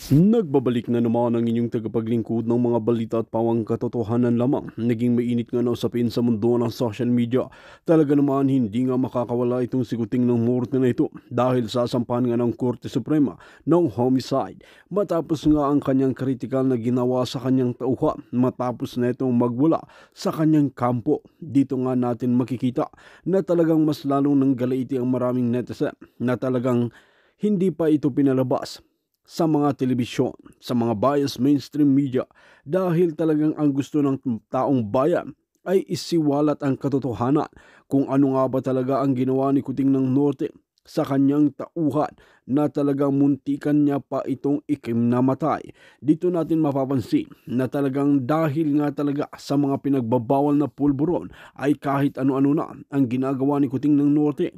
Nagbabalik na naman ang inyong tagapaglingkod ng mga balita at pawang katotohanan lamang. Naging mainit nga na usapin sa mundo ng social media. Talaga naman hindi nga makakawala itong sikuting ng morte na ito dahil sasampahan nga ng Korte Suprema ng homicide. Matapos nga ang kanyang kritikal na ginawa sa kanyang tauhan matapos na itong magwala sa kanyang kampo. Dito nga natin makikita na talagang mas lalong nanggalaiti ang maraming netizen na talagang hindi pa ito pinalabas sa mga telebisyon, sa mga bias mainstream media dahil talagang ang gusto ng taong bayan ay isiwalat ang katotohanan kung ano nga ba talaga ang ginawa ni Kuting ng Norte sa kanyang tauhan na talagang muntikan niya pa itong ikinamatay. Dito natin mapapansin na talagang dahil nga talaga sa mga pinagbabawal na pulburon ay kahit ano-ano na ang ginagawa ni Kuting ng Norte.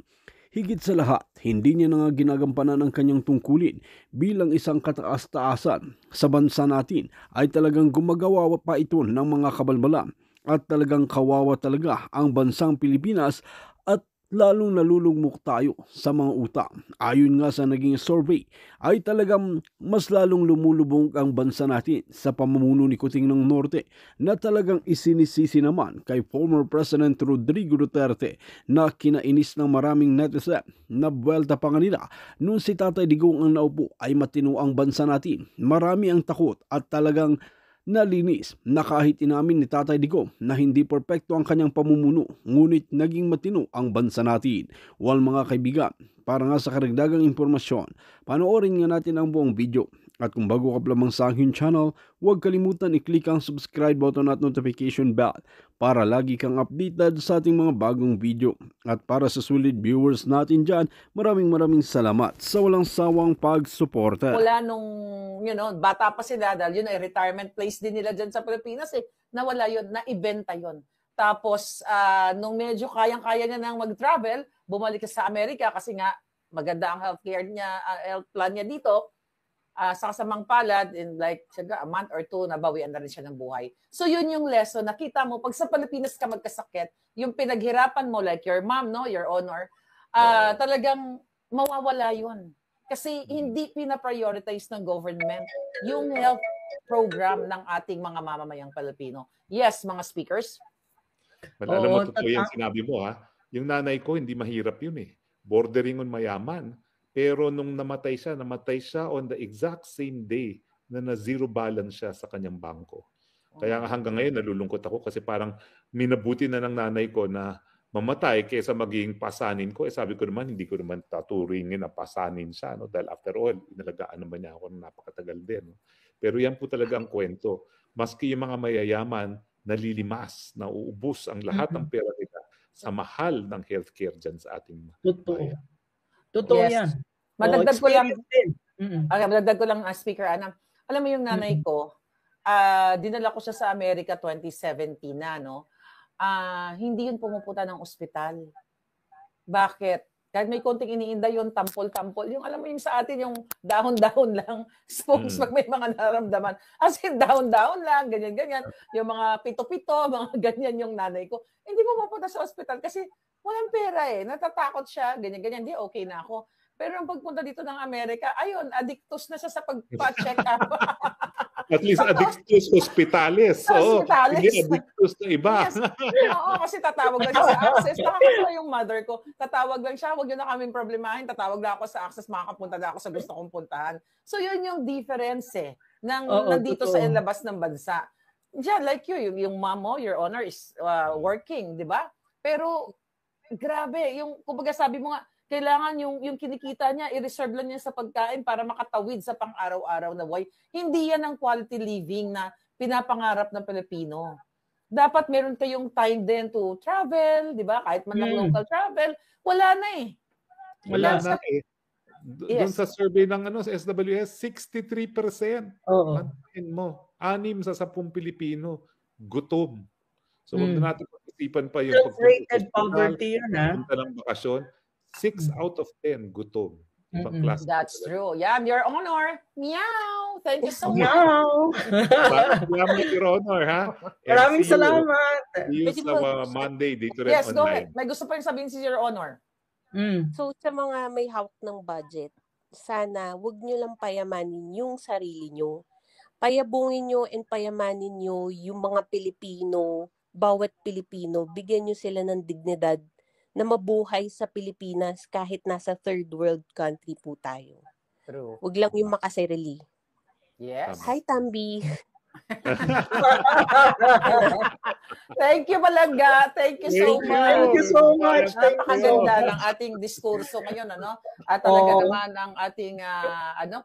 Higit sa lahat, hindi niya na nga ginagampanan ang kanyang tungkulin bilang isang kataas-taasan sa bansa natin ay talagang gumagawa pa ito ng mga kabalbalan at talagang kawawa talaga ang bansang Pilipinas at lalong nalulugmok tayo sa mga utang. Ayon nga sa naging survey ay talagang mas lalong lumulubog ang bansa natin sa pamumuno ni Kuting ng Norte na talagang isinisisi naman kay former President Rodrigo Duterte na kinainis ng maraming netizen na buwelta pa nga nila nung si Tatay Digong ang naupo ay matino ang bansa natin. Marami ang takot at talagang nalinis na kahit inamin ni Tatay Digong na hindi perpekto ang kanyang pamumuno, ngunit naging matino ang bansa natin. Well mga kaibigan, para nga sa karagdagang impormasyon, panoorin nga natin ang buong video. At kung bago ka pa lamang sa aking channel, huwag kalimutan i-click ang subscribe button at notification bell para lagi kang updated sa ating mga bagong video. At para sa sulit viewers natin dyan, maraming salamat sa walang sawang pagsuporta. Mula nung, bata pa sila, dahil yun ay retirement place din nila dyan sa Pilipinas, nawala yun, naibenta yun. Tapos, nung medyo kayang-kaya niya nang mag-travel, bumalik sa Amerika kasi nga maganda ang healthcare niya, health plan niya dito. Sa kasamang palad, in like a month or two, nabawian na rin siya ng buhay. So yun yung lesson. Nakita mo, pag sa Pilipinas ka magkasakit, yung pinaghirapan mo, like your mom, no, your honor, talagang mawawala yun. Kasi hindi pina-prioritize ng government yung health program ng ating mga mamamayang Pilipino. Yes, mga speakers. Alam mo, totoo yan sinabi mo, ha? Yung nanay ko, hindi mahirap yun eh. Bordering on mayaman. Pero nung namatay siya on the exact same day na zero balance siya sa kanyang bangko. Kaya hanggang ngayon nalulungkot ako kasi parang minabuti na ng nanay ko na mamatay kaysa maging pasanin ko. Sabi ko naman, hindi ko naman taturingin na pasanin siya. No? Dahil after all, inalagaan naman niya ako ng napakatagal din. No? Pero yan po talaga ang kwento. Maski yung mga mayayaman, nalilimas, nauubos ang lahat ng pera nila sa mahal ng healthcare dyan sa ating bayan. Totoo yes. yan. Madagdag ko lang, Speaker Ana. Alam mo yung nanay ko, dinala ko siya sa Amerika 2017 na, no? Hindi yun pumupunta ng ospital. Bakit? Kahit may konting iniinda yun, tampol-tampol. Yung alam mo yung sa atin, yung dahon-dahon lang, spokes pag may mga naramdaman. As in, dahon-dahon lang, ganyan-ganyan. Yung mga pito-pito, mga ganyan yung nanay ko. Hindi pumupunta sa ospital kasi walang pera eh. Natatakot siya, ganyan-ganyan. Di, okay na ako. Pero ang pagpunta dito ng Amerika, ayun, addictus na siya sa pagpa-check up. At least addictus hospitalis. Hindi addictus na iba. Yes. Oo, kasi tatawag lang siya sa Access. Nakakatawa yung mother ko. Tatawag lang siya, huwag yun na kaming problemahin. Tatawag lang ako sa Access, makakapunta na ako sa gusto kong puntahan. So yun yung difference nandito sa labas ng bansa. Diyan, like yung mom mo, your honor, is working, di ba? Pero grabe, yung kumbaga sabi mo nga, kailangan yung kinikita niya, i-reserve lang niya sa pagkain para makatawid sa pang-araw-araw na buhay. Hindi yan ang quality living na pinapangarap ng Pilipino. Dapat meron kayong time din to travel, di ba? Kahit man lang local travel, wala na eh. Wala na eh. Doon sa survey ng sa SWS, 63%. Mantayin mo, 6 sa 10 Pilipino, gutom. So huwag na natin pag-isipan pa yung self-rated poverty yun, ha? Punta ng bakasyon. 6 out of 10 gutom. That's true. Yeah, your honor. Meow. Thank you so much. Meow. Salamat, your honor, ha? Maraming salamat. See you sa Monday dito rin yes, online. go ahead. May gusto pa rin sabihin si your honor. So sa mga may hawak ng budget, sana wag nyo lang payamanin yung sarili nyo. Payabungin nyo and payamanin nyo yung mga Pilipino, bawat Pilipino, bigyan nyo sila ng dignidad na mabuhay sa Pilipinas kahit nasa third world country po tayo. True. Wag lang yung makasarili. Yes. Hi, Tambi. Thank you, Malangga. Thank you so much. Thank you so much. Thank you. Napakaganda ng ating diskurso ngayon, ano? At talaga naman ang ating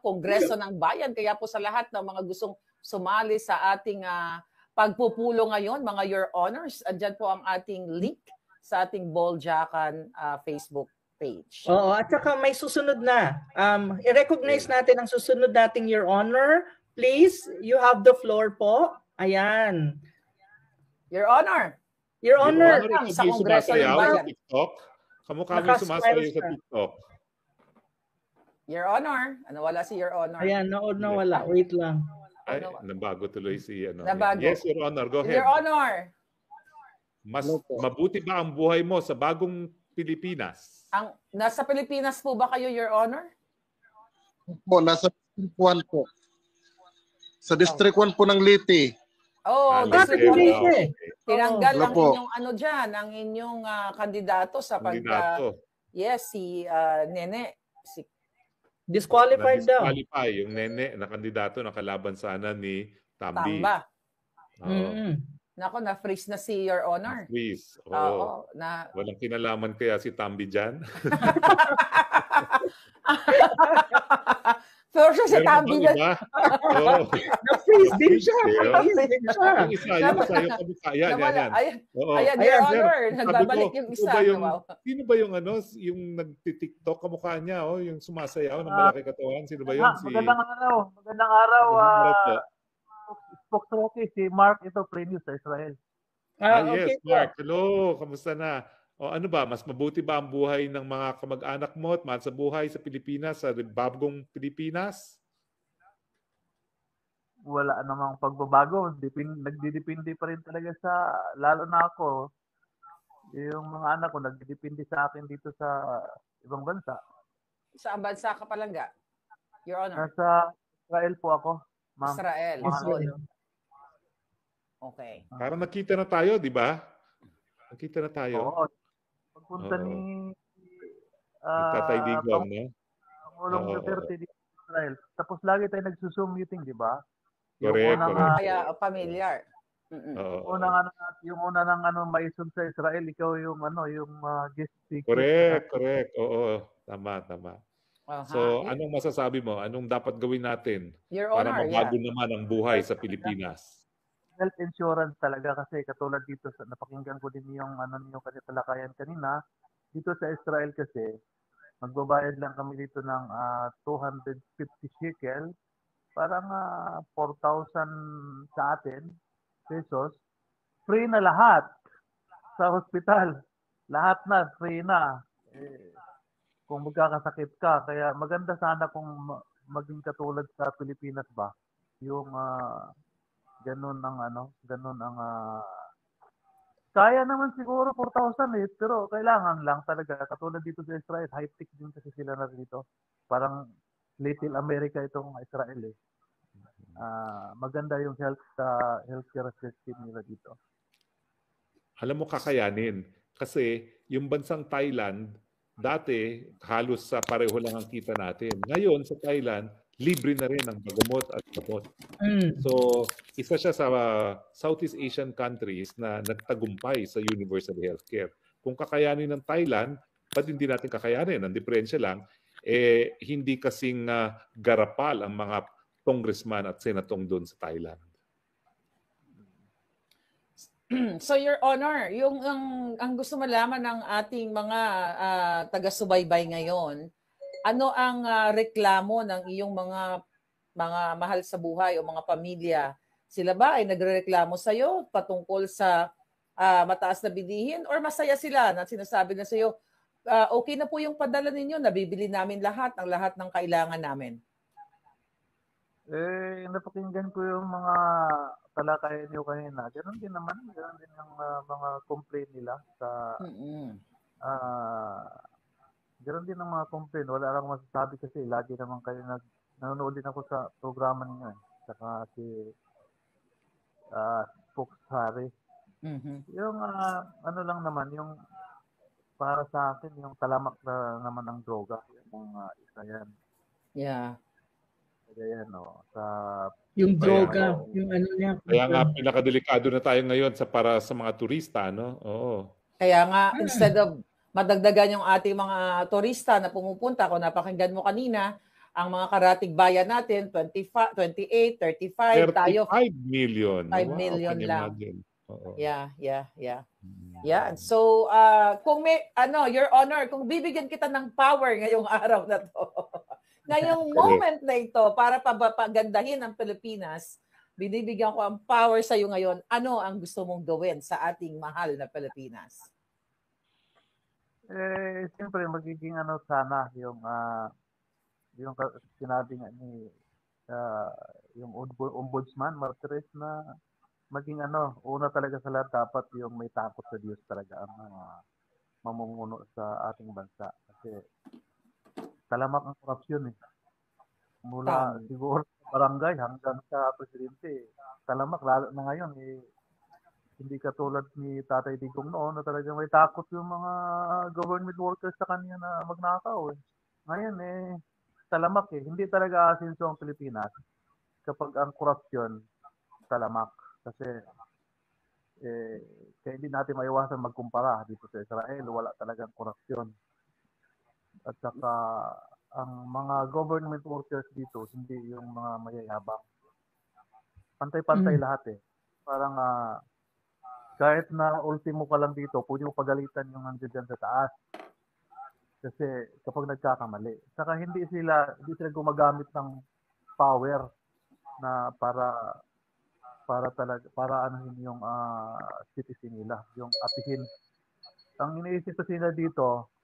Kongreso ng Bayan. Kaya po sa lahat ng mga gustong sumali sa ating pagpupulo ngayon, mga Your Honors, andyan po ang ating link sa ating Boljakan Facebook page. Oo, at saka may susunod na. I-recognize natin ang susunod nating Your Honor. Please, you have the floor po. Ayan. Your Honor. Your Honor. Ikaw sa ba yung Kongreso ng sumasayaw sa Bayan. TikTok? Kamukha mo yung sumasayaw sa TikTok. Your Honor. Wala si Your Honor. Ayan, nawala. Wait lang. Ay, nabago tuloy si Nabago. Yes, Your Honor. Go ahead. Your Honor. Mas mabuti ba ang buhay mo sa bagong Pilipinas? Nasa Pilipinas po ba kayo, Your Honor? Po, nasa District 1 po. Sa District 1 po ng Leyte. District Leyte. 1. Okay. Tinanggal ang Opo. inyong ang inyong kandidato sa Kandidato. yes, si Nene. Disqualified daw. Na-disqualify yung nene na kandidato na kalaban sana ni Tambi. Tamba. Mm-mm. Nako, na-freeze na si Your Honor. Please. Oo. Walang kinalaman kaya si Tambi dyan. For sure si Tambi dyan. Oo. Na-freeze din siya. Yung isa, yung kamukha. Yan. Oo. Ayan, Your Ayan, Honor. Sabi Nagbabalik ko, yung isa. sino ba yung yung nagti-TikTok kamukha niya, yung sumasayaw ng malaki katawan? Sino ba yun? Magandang araw. Magandang araw. Po. Spokeswoki si Mark ito, Premius sa Israel. Yes, Mark. Hello, kamusta na? O ano ba, mas mabuti ba ang buhay ng mga kamag-anak mo at mahal sa buhay sa Pilipinas, sa bagong Pilipinas? Wala namang pagbabago. Nagdidepende pa rin talaga lalo na ako, yung mga anak ko, nagdidepende sa akin dito sa ibang bansa. Saan bansa ka palangga? Your Honor. Nasa Israel po ako, ma'am. Israel. Israel. Okay. Parang nakita na tayo, di ba? Nakita na tayo. Oo. Pagpunta Oo. ni Tatay Digong, no? Pangulong Oo. Duterte dito sa Israel. Tapos lagi tayo nagsusum meeting, di ba? Correct, correct. Kaya familiar. Oo. Yung una ng maisum sa Israel, ikaw yung guest speaker. Correct. Oo, tama. So, anong masasabi mo? Anong dapat gawin natin Your para Honor, mabago naman ang buhay sa Pilipinas? Health insurance talaga kasi katulad dito napakinggan ko din yung kasi talakayan kanina dito sa Israel kasi magbabayad lang kami dito ng 250 shekel, parang 4,000 sa atin pesos, free na lahat sa hospital, lahat na free na kung magkakasakit ka. Kaya maganda sana kung maging katulad sa Pilipinas ba yung ganun ang kaya naman siguro 4,000 pero kailangan lang talaga katulad dito sa Israel, high-tech din kasi sila na dito. Parang Little America itong Israel maganda yung healthcare system nila dito. Alam mo, kakayanin. Kasi yung bansang Thailand, dati halos sa pareho lang ang kita natin. Ngayon sa Thailand, libre na rin ang gamot at gamot. So, isa siya sa Southeast Asian countries na nagtagumpay sa universal healthcare. Kung kakayanin ng Thailand, ba't hindi natin kakayanin? Ang diferensya lang, hindi kasing garapal ang mga congressman at senatong doon sa Thailand. So, Your Honor, yung ang gusto malaman ng ating mga taga-subaybay ngayon, ano ang reklamo ng iyong mga mahal sa buhay o mga pamilya? Sila ba ay nagrereklamo sa iyo patungkol sa mataas na bilihin or masaya sila na sinasabi na sa iyo, okay na po yung padala ninyo, nabibili namin lahat ng kailangan namin? Napakinggan ko yung mga talakayan nyo kanina. Ganon din yung mga complaint nila sa Ganoon din ang mga complaint. Wala lang masasabi kasi lagi naman kayo nanonood din ako sa programa ninyo eh. Saka si Spokes Harry. Yung ano lang naman, yung para sa akin, yung talamak na naman ng droga. Yung isa yan. Yeah. Kaya yan, sa Yung droga, yung ano niya. Kaya nga pinakadelikado na tayo ngayon para sa mga turista, no? Oo. Kaya nga, instead of madagdagan yung ating mga turista na pumupunta, kung napakinggan mo kanina, ang mga karatig bayan natin, 25, 28, 35, tayo 35 million. 5 million lang. Oo. Yeah. Yeah. So, kung may, Your Honor, kung bibigyan kita ng power ngayong araw na to, ngayong moment na ito, para pagandahin ang Pilipinas, binibigyan ko ang power sa iyo ngayon, ano ang gusto mong gawin sa ating mahal na Pilipinas? Siyempre, magiging sana yung sinabi nga ni yung ombudsman, Martires, na maging una talaga sa lahat dapat yung may takot sa Diyos talaga ang mamumuno sa ating bansa. Kasi talamak ang korupsyon eh. Mula siguro sa barangay hanggang sa presidente. Talamak, lalo na ngayon hindi katulad ni Tatay Digong noon na talagang may takot yung mga government workers sa kanya na magnakaw eh. Ngayon talamak eh. Hindi talaga asinso ang Pilipinas kapag ang korupsyon talamak. Kasi kaya hindi natin maiwasan magkumpara dito sa Israel. Wala talagang korupsyon. At saka ang mga government workers dito, hindi yung mga mayayabang. Pantay-pantay lahat eh. Parang kahit na ultimo ka lang dito, pwede mo pagalitan yung nandiyan dyan sa taas. Kasi kapag nagkakamali. Saka hindi sila gumagamit ng power na para anuhin yung citizen nila, yung apihin. Ang iniisip kasi nila dito,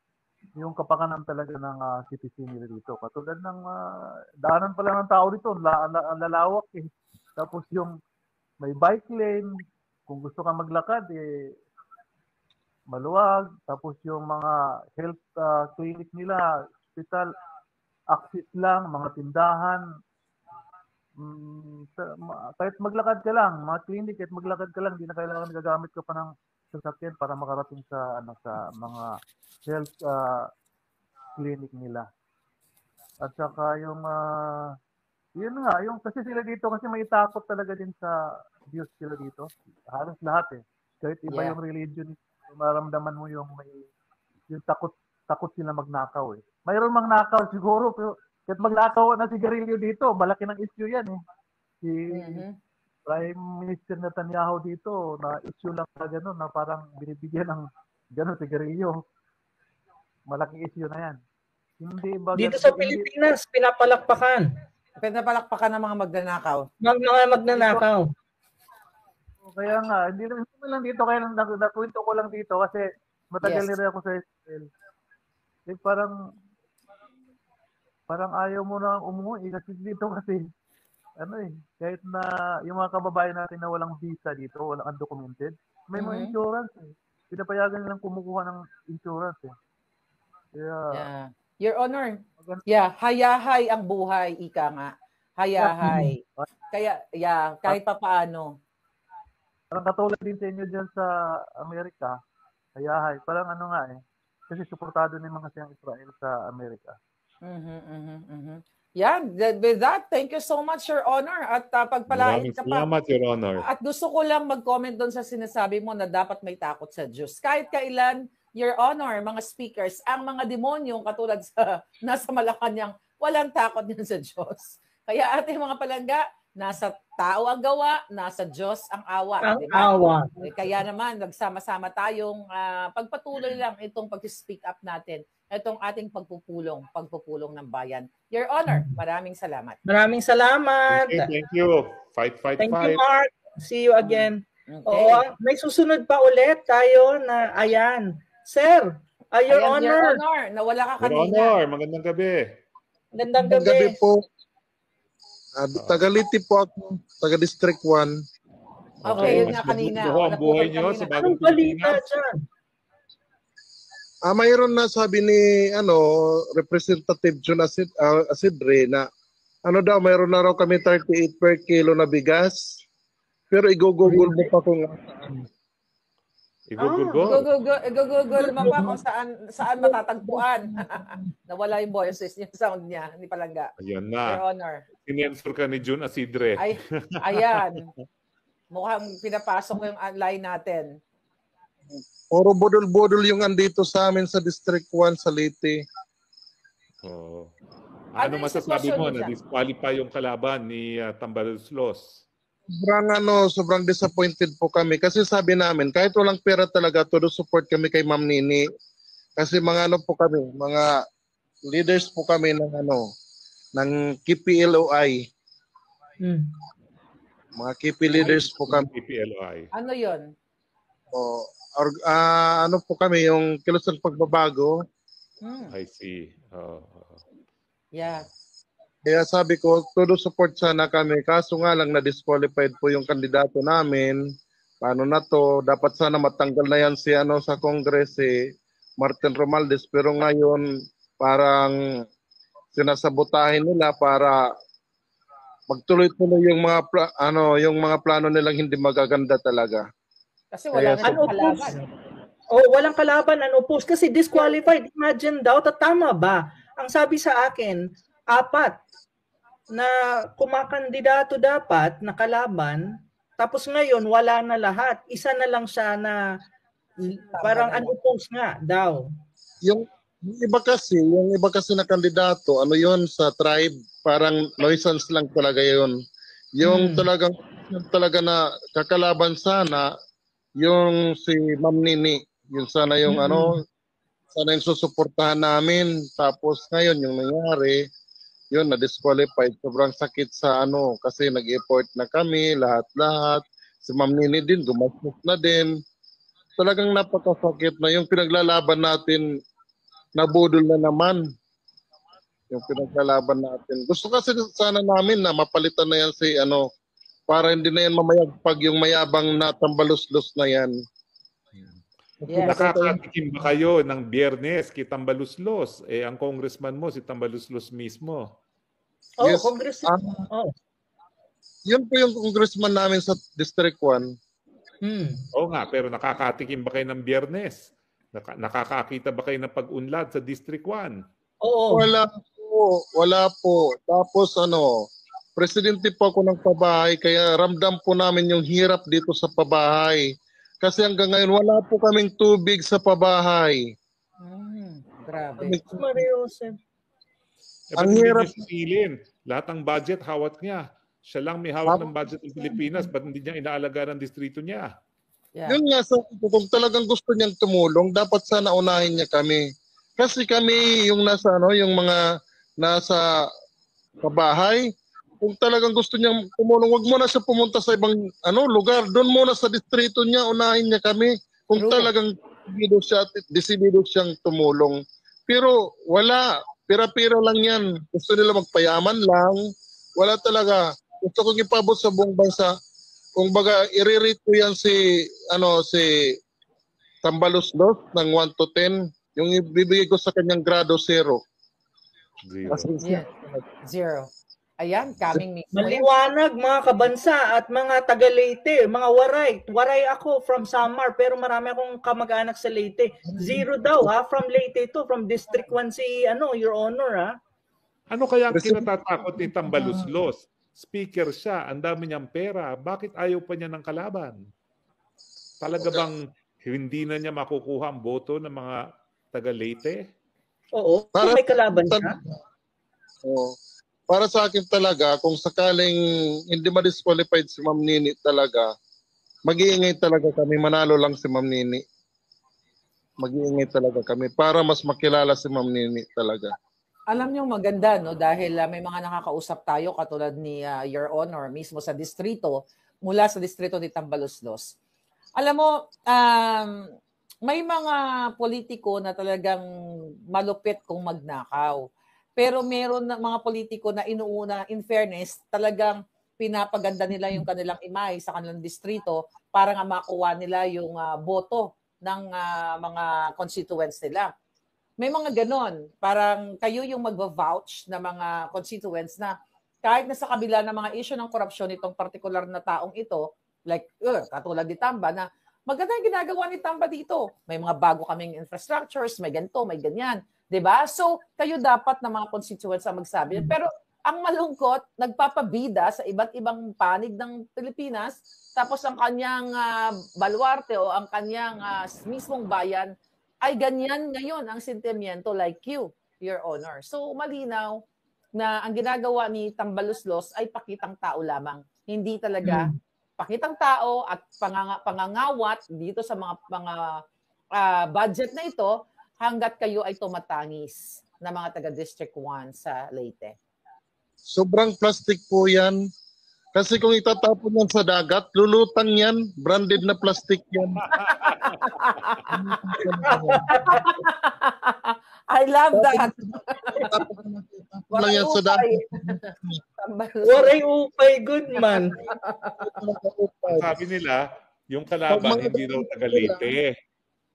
yung kapakanan talaga ng citizen nila dito. Katulad ng daanan pala ng tao dito, lalawak eh. Tapos yung may bike lane, kung gusto ka maglakad maluwag. Tapos yung mga health clinic nila, hospital, access lang, mga tindahan. Kahit maglakad ka lang, mga clinic, kahit maglakad ka lang, hindi na kailangan gagamit ka pa ng sasakyan para makarating sa mga health clinic nila. At saka yung yun nga, yung kasi sila dito kasi may takot talaga din sa Diyos sila dito. Halos lahat eh. Kahit iba yung religion, maramdaman mo yung takot sila magnakaw eh. Mayroon mang nakaw siguro, pero kahit magnakaw na sigarilyo dito, malaki ng issue yan eh. Si Prime Minister Netanyahu dito, na issue lang na gano'n, na parang binibigyan ng gano'n sigarilyo. Malaking issue na yan. Hindi ba dito sa Pilipinas, pinapalakpakan ng mga magnanakaw. Mga magnanakaw. Kaya nga, hindi lang dito, kaya lang nakwento ko lang dito kasi matagal na rin ako sa Israel. Parang ayaw mo na umuwi kasi dito kasi kahit na yung mga kababayan natin na walang visa dito, walang undocumented, may mga insurance eh. Pinapayagan nilang kumukuha ng insurance eh. Kaya, Your Honor, hayahay ang buhay, ika nga. Hayahay. Kaya, kahit pa paano. Parang katulad din sa inyo dyan sa Amerika, hayahay. Parang kasi suportado ng mga siyang Israel sa Amerika. Yan, with that, thank you so much, Your Honor. At pagpalain ka pa. Salamat, Your Honor. At gusto ko lang mag-comment doon sa sinasabi mo na dapat may takot sa Diyos. Kahit kailan, Your Honor, mga speakers, ang mga demonyong katulad sa nasa Malacanang, walang takot din sa Diyos. Kaya ating mga palangga, nasa tao ang gawa, nasa Diyos ang awa. Awa. Kaya naman, nagsama-sama tayong pagpatuloy lang itong pag-speak up natin. Itong ating pagpupulong ng bayan. Your Honor, maraming salamat. Maraming salamat. Thank you. Fight. Thank you, Mark. See you again. Okay. May susunod pa ulit tayo na ayan. Sir, Your Honor. Your Honor, nawala ka kanina. Your Honor, magandang gabi. Magandang gabi po. Tagaliti po ako, taga District 1. Okay, yun nga kanina. Ang buhay niyo sa bagong Pilipinas. Anong balita Pilipinas? dyan? Mayroon na sabi ni Representative John Asidre na mayroon na raw kami 38 per kilo na bigas. Pero igugugol mo pa kung Igugol mo pa kung saan matatagpuan. Nawala yung boses, yung sound niya, ni Palangga. Ayan Your na. Honor. Sinensor ka ni June Asidre. Ayan. Mukhang pinapasok yung line natin. puro budol-budol yung andito sa amin sa District 1 sa Leyte. Oh. Ano Ano yung masasabi sitwasyon mo niya? na disqualify yung kalaban ni Tambaloslos? Sobrang disappointed po kami kasi sabi namin kahit walang pera talaga todo support kami kay Ma'am Nini. Kasi mga mga leaders po kami ng KPLOI. Mga KP leaders po kami. PPLOI. Ano yon? Po kami yung Kilusan Pagbabago. I see. Yeah. Kaya sabi ko, todo support sana kami. Kaso nga lang na-disqualified po yung kandidato namin. Paano na to? Dapat sana matanggal na yan sa Congress Martin Romualdez. Pero ngayon parang sinasabotahin nila para magtuloy-tuloy yung mga plano nilang hindi magaganda talaga. Kasi wala na siyang kalaban. Walang kalaban, unopposed kasi disqualified. Imagine daw, tama ba? Ang sabi sa akin, 4 na kumakandidato dapat na kalaban, tapos ngayon wala na lahat. Isa na lang siya na parang unopposed nga daw. Yung iba kasi na kandidato, sa tribe, parang nuisance lang talaga yun. Yung talaga na kakalaban sana, yung si Ma'am Nini, yung sana yung sana yung susuportahan namin. Tapos ngayon yung nangyari, yun na-disqualified. Sobrang sakit sa kasi nag-effort na kami, lahat-lahat. Si Ma'am Nini din, gumastos na din. Talagang napakasakit na yung pinaglalaban natin, nabudol na naman. Yung pinaglalaban natin. Gusto kasi sana namin na mapalitan na yan para hindi na yan mamayagpag yung mayabang na Tambaloslos na yan. Yes. Nakakatikim ba kayo ng Biyernes kay Tambaloslos? Ang congressman mo, si Tambaloslos mismo. Yes. Congressman. Yun po yung congressman namin sa District 1. Oo nga, pero nakakatikim ba kayo ng Biyernes? Nakakakita ba kayo ng pag-unlad sa District 1? Oo. Wala po. Tapos presidente po ako ng pabahay, kaya ramdam po namin yung hirap dito sa pabahay. Kasi hanggang ngayon, wala po kaming tubig sa pabahay. Grabe. Ang hirap. Lahat ng budget, hawak niya. Siya lang may hawak ng budget ng Pilipinas. Ba't hindi niya inaalaga ng distrito niya? Yeah. Yun nga, kung talagang gusto niyang tumulong, dapat sana unahin niya kami. Kasi kami, yung yung mga nasa pabahay, kung talagang gusto niyang tumulong, wag mo na siya pumunta sa ibang lugar. Doon muna sa distrito niya, unahin niya kami. Kung talagang desidido siyang tumulong. Pero wala. Pira-pira lang yan. Gusto nila magpayaman lang. Wala talaga. Gusto kong ipabot sa buong bansa. Kung baga, i-rate ko yan si Tambaloslos ng 1 to 10. Yung ibibigay ko sa kanyang grado 0. 0. Yeah. 0. Ayan, coming mismo. Maliwanag mga kabansa at mga taga Leyte, mga Waray. Waray ako from Samar pero marami akong kamag-anak sa Leyte. 0 daw from Leyte to, from District 1 si Your Honor Ano kaya ang kinatatakot ni Tambaloslos? Speaker siya, ang dami niyang pera. Bakit ayaw pa niya ng kalaban? Talaga bang hindi na niya makukuha ang boto ng mga taga Leyte? Oo, may kalaban siya. Para sa akin talaga, kung sakaling hindi ma-disqualified si Ma'am Nini talaga, mag-iingay talaga kami, manalo lang si Ma'am Nini. Mag-iingay talaga kami para mas makilala si Ma'am Nini talaga. Alam niyo maganda, no? Dahil may mga nakakausap tayo katulad ni Your Honor mismo sa distrito, mula sa distrito ni Tambaloslos. Alam mo, may mga politiko na talagang malupit kung magnakaw. Pero meron na mga politiko na inuuna, in fairness, talagang pinapaganda nila yung kanilang imay sa kanilang distrito para nga makuha nila yung boto ng mga constituents nila. may mga ganon. Parang kayo yung mag-vouch na mga constituents na kahit na sa kabila ng mga issue ng korupsyon itong particular na taong ito, like katulad ni Tamba, na maganda yung ginagawa ni Tamba dito. May mga bago kaming infrastructures, may ganito, may ganyan. 'Di ba? So, kayo dapat na mga constituents ang magsabi. Pero ang malungkot, nagpapabida sa iba't ibang panig ng Pilipinas, tapos ang kanyang baluarte o ang kanyang mismong bayan ay ganyan ngayon ang sentimiento like you, Your Honor. So malinaw na ang ginagawa ni Tambaluslos ay pakitang tao lamang. Hindi talaga pakitang tao at pangangawat dito sa mga budget na ito hanggat kayo ay tumatangis na mga taga-District 1 sa Leyte. Sobrang plastic po yan. Kasi kung itatapon yan sa dagat, lulutang yan. Branded na plastic yan. I love that. Lang yan sa dagat. Waray upay, good man. Sabi nila, yung kalaban hindi daw taga Leyte.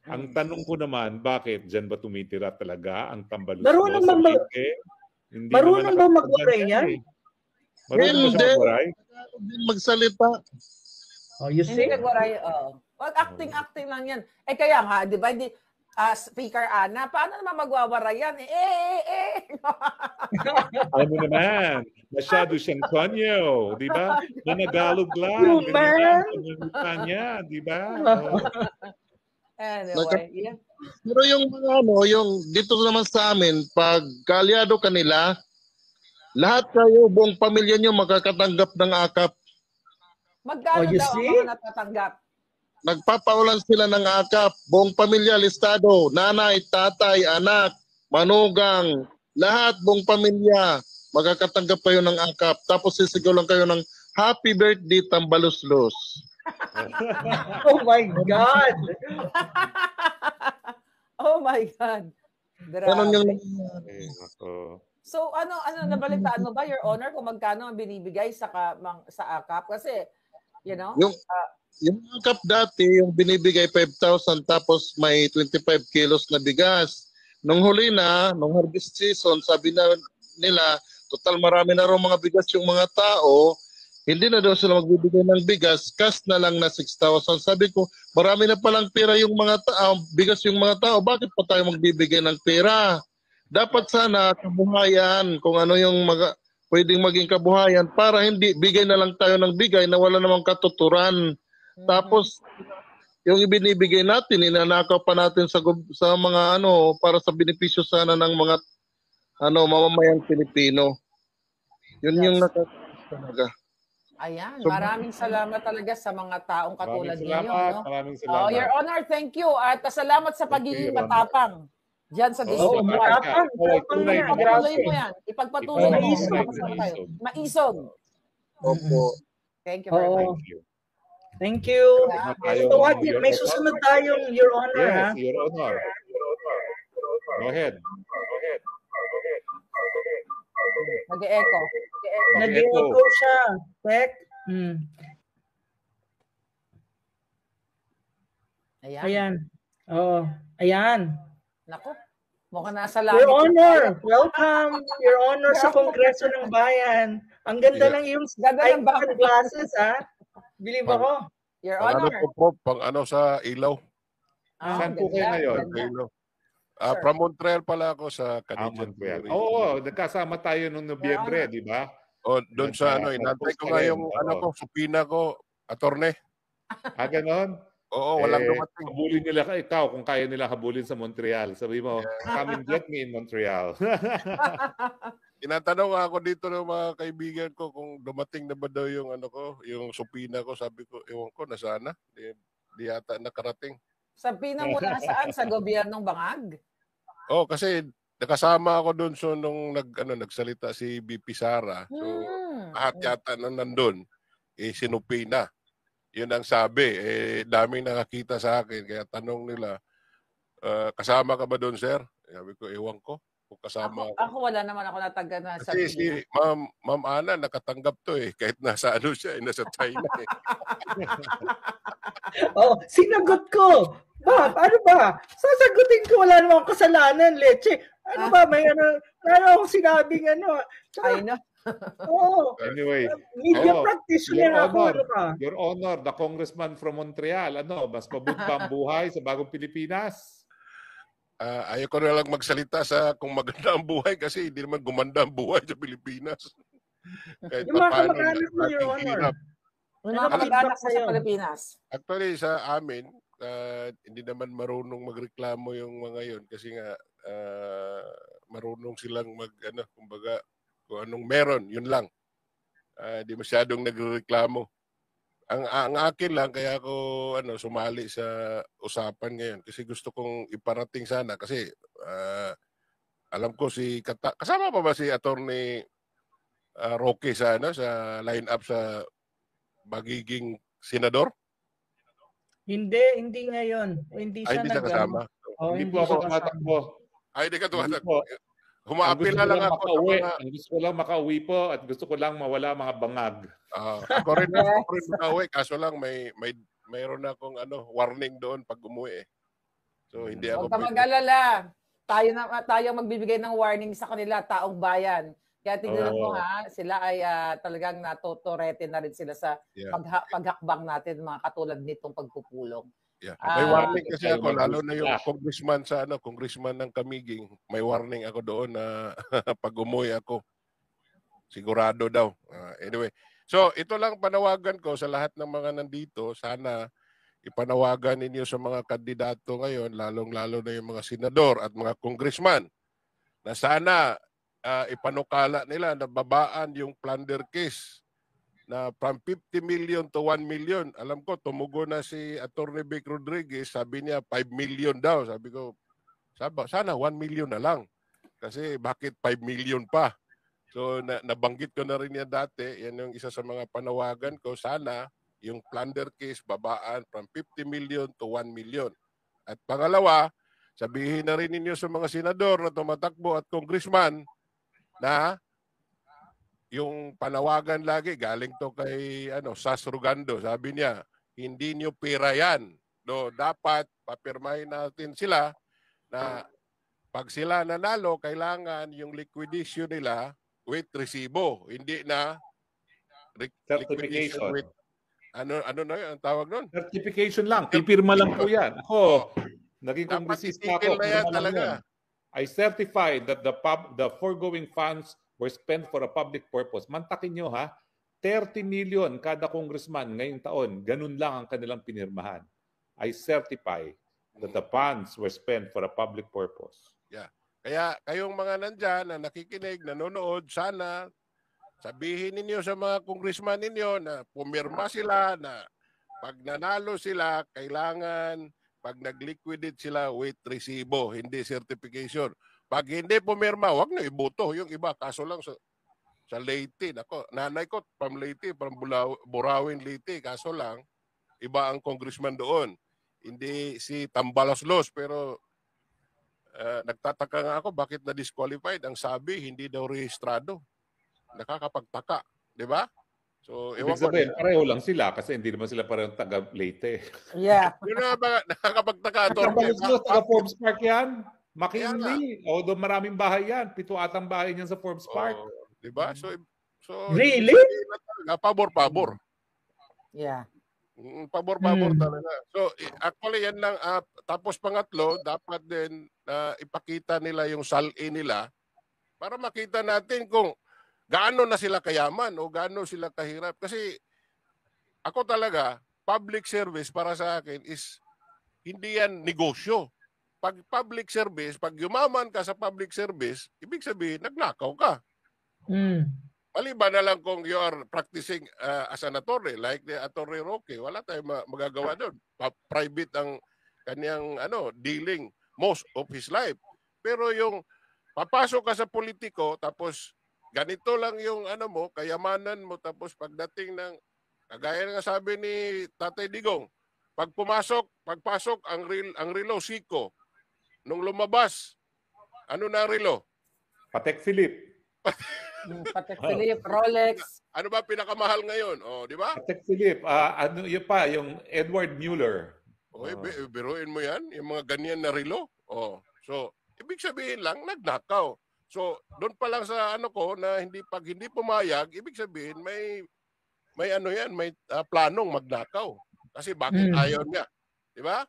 Ang tanong ko naman, bakit dyan ba tumitira talaga ang Tambaluslos? Marunong ba magwaray yan? Marunong ba siya magwaray? Magsalita. Oh, you see? Hindi nagwaray, acting lang yan. Kaya nga, di ba, Speaker Ana, paano naman magwawaray yan? Ano naman, masyado siyang konyo, di ba? Managalog lang. Human. Niya, di ba? Anyway, yeah. Pero yung mga yung dito naman sa amin, pag kaalyado kanila, lahat kayo, buong pamilya nyo makakatanggap ng akap. Magkano daw ang mga natatanggap? Nagpapaulan sila ng akap, buong pamilya listado, nanay, tatay, anak, manugang, lahat buong pamilya makakatanggap kayo ng akap. Tapos sisigaw lang kayo ng happy birthday Tambaluslos. Oh my God! Oh my God. Ganon yung So nabalitaan mo ba, Your Honor, kung magkano ang binibigay sa AKAP? Kasi, you know? Yung AKAP dati, yung binibigay 5,000 tapos may 25 kilos na bigas. Nung huli na, nung harvest season, sabi nila, total marami na raw mga bigas yung mga tao, hindi na daw sila magbibigay ng bigas, cash na lang na 6,000. Sabi ko, marami na palang pera yung mga tao, bigas yung mga tao, bakit pa tayo magbibigay ng pera? Dapat sana kabuhayan, kung ano yung pwedeng maging kabuhayan, para hindi bigay na lang tayo ng bigay na wala namang katuturan. Tapos, yung ibinibigay natin, inanakaw pa natin sa mga para sa benepisyo sana ng mga mamamayang Pilipino. Yun yung talaga. Ayan, maraming salamat talaga sa mga taong katulad ninyo. No? Maraming salamat. Your Honor, thank you. At salamat sa pagiging matapang dyan sa district. Matapang. Ipagpatuloy mo yan. Ipagpatuloy mo. Maisog. Opo. Thank you very much. Thank you. So, may susunod tayong Your Honor. Yes, Your Honor. Go ahead. Nag-e-echo. Nag-e-echo siya. Tek. Ayan. Oh, ayan. Naku. Mukhang nasa langit. Your Honor, welcome. Your Honor sa Kongreso ng Bayan. Ang ganda ng iyong glasses, ha? Believe ako. Your Honor. Pang sa ilaw. Saan po kayo ngayon? From Montreal pala ako sa Canadian. Oo, nagkasama tayo nung Nobyembre, di ba? Doon sa inantay ko nga yung supina ko, attorney. Ganon? Oo, walang dumating. Habulin nila ikaw kung kaya nila habulin sa Montreal. Sabi mo, come and get me in Montreal. Tinatanong ako dito ng mga kaibigan ko kung dumating na ba daw yung yung supina ko. Sabi ko, ewan ko, nasaan na? Di yata nakarating. Sabihin mo na saan? Sa gobyernong Bangag? Kasi nakasama ako doon nung nagsalita si BP Sara. So, lahat yata nung nandun, sinupi na. Yun ang sabi. Daming nakakita sa akin. Kaya tanong nila, kasama ka ba doon, sir? Sabi ko, ewan ko. kung kasama ako. Ako wala naman ako natagad na sa Kasi si Ma'am Ana nakatanggap to kahit nasa ano siya, nasa China Oh, sinagot ko. Ano ba? Sasagutin ko, wala namang kasalanan, Leche. Ano ba? May akong sinabing I know. Oo. Anyway, Media practitioner ako. Your Honor, the congressman from Montreal, mas mabuti ba ang buhay sa bagong Pilipinas? Ayaw ko na lang magsalita sa kung maganda ang buhay kasi hindi naman gumanda ang buhay sa Pilipinas. Kahit Yung mga kamag-anak mo, Your Honor. Yung mga kamag-anak mo sa Pilipinas. Actually, sa amin, hindi naman marunong magreklamo yung mga yon kasi nga marunong silang kumbaga kung anong meron, yun lang. Di masyadong nagreklamo. Ang akin lang kaya ako sumali sa usapan ngayon kasi gusto kong iparating sana kasi alam ko kasama pa ba si Attorney Roque sa line-up sa magiging senador? Hindi ngayon. Hindi siya hindi siya kasama. Hindi po ako tumatakbo. Hindi ka tumatakbo. Humaapil na lang ako sa mga... Ang gusto ko lang makauwi po at gusto ko lang mawala mga bangag. Ako rin makauwi. Kaso lang mayroon akong warning doon pag umuwi. So hindi ako... Huwag ka mag-alala. Tayo magbibigay ng warning sa kanila, taong bayan. Kaya tignan mo sila ay talagang natotorete na rin sila sa paghakbang natin, mga katulad nitong pagpupulong. Yeah. May warning kasi ako, lalo na yung congressman ng Camiguing, may warning ako doon na pag umuwi ako, sigurado daw. Anyway, so ito lang panawagan ko sa lahat ng mga nandito, sana ipanawagan ninyo sa mga kandidato ngayon, lalong-lalo na yung mga senador at mga congressman, na sana ipanukala nila na babaan yung plunder case na from 50 million to 1 million. Alam ko, tumugo na si Attorney Vic Rodriguez, sabi niya 5 million daw. Sabi ko, sana 1 million na lang. Kasi bakit 5 million pa? So, nabanggit ko na rin yan dati. Yan yung isa sa mga panawagan ko. Sana yung plunder case babaan from 50 million to 1 million. At pangalawa, sabihin na rin ninyo sa mga senador na tumatakbo at congressman na yung panawagan lagi, galing to kay Sas Rugando, sabi niya, hindi niyo pera yan. No, dapat papirmahin natin sila na pag sila nanalo, kailangan yung liquidation nila with resibo, hindi na liquidation with ano na yun, ang tawag nun? Certification lang, pipirma lang po yan. Ako, naging kongresista ako, I certify that the foregoing funds were spent for a public purpose. Mantakin nyo 30 million kada congressman ngayong taon. Ganun lang ang kanilang pinirmahan. I certify that the funds were spent for a public purpose. Yeah. Kaya kayong mga nandyan na nakikinig, nanonood, sana sabihin ninyo sa mga congressman ninyo na pumirma sila na pag nanalo sila, kailangan pag nag-liquidate sila with resibo, hindi certification. Pag hindi pumirma, wag na iboto yung iba. Kaso lang sa Leyte, nanay ko from Leyte, from Burawin, Leyte. Kaso lang, iba ang congressman doon. Hindi si Tambalaslos, pero nagtataka nga ako bakit na-disqualified. Ang sabi, hindi daw rehistrado. Nakakapagtaka, di ba? So, ibig sabihin, pareho lang sila kasi hindi naman sila parehong taga Leyte. Yeah. Yun na ba, nakakapagtaka. Tambalaslos, taga Forbes Park yan. McKinley, although maraming bahay yan, 7 atang bahay niyan sa Forbes Park. Diba? So really? Pabor-pabor. Yeah. Pabor-pabor talaga. So actually yan lang. Tapos pangatlo, dapat din ipakita nila yung SALI nila para makita natin kung gaano na sila kayaman o gaano sila kahirap. Kasi ako talaga, public service para sa akin is hindi yan negosyo. Pag public service, pag yumaman ka sa public service, ibig sabihin, nagnakaw ka. Maliban na lang kung you are practicing as an attorney, like the Attorney Roque, wala tayong magagawa doon. Private ang kanyang dealing most of his life. Pero yung papasok ka sa politiko, tapos ganito lang yung kayamanan mo, tapos pagdating ng, kagaya nga sabi ni Tatay Digong, pagpasok ang relo siko. Nung lumabas, ano na relo? Patek Philippe. Patek Philippe, Rolex. Ano ba pinakamahal ngayon? Oh, di ba? Patek Philippe. Ano yun pa, yung Edward Mueller. Okay, biruin mo yan, yung mga ganyan na relo. Oh, so, ibig sabihin lang, nagnakaw. So, doon pa lang sa ano ko, na pag hindi pumayag, ibig sabihin, may ano yan, may planong magnakaw. Kasi bakit ayaw niya? Di ba?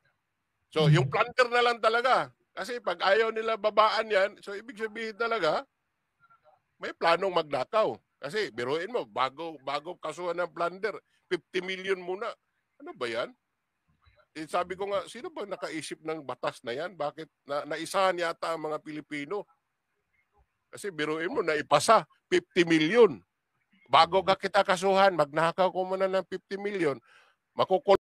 So, yung planter na lang talaga. Kasi pag ayaw nila babaan yan, so ibig sabihin talaga, may planong magnakaw. Kasi, biruin mo, bago kasuhan ng plunder, 50 million muna. Ano ba yan? Sabi ko nga, sino ba nakaisip ng batas na yan? Bakit naisahan yata ang mga Pilipino? Kasi biruin mo, naipasa 50 million. Bago ka kita kasuhan, magnakaw ko muna ng 50 million. Makukul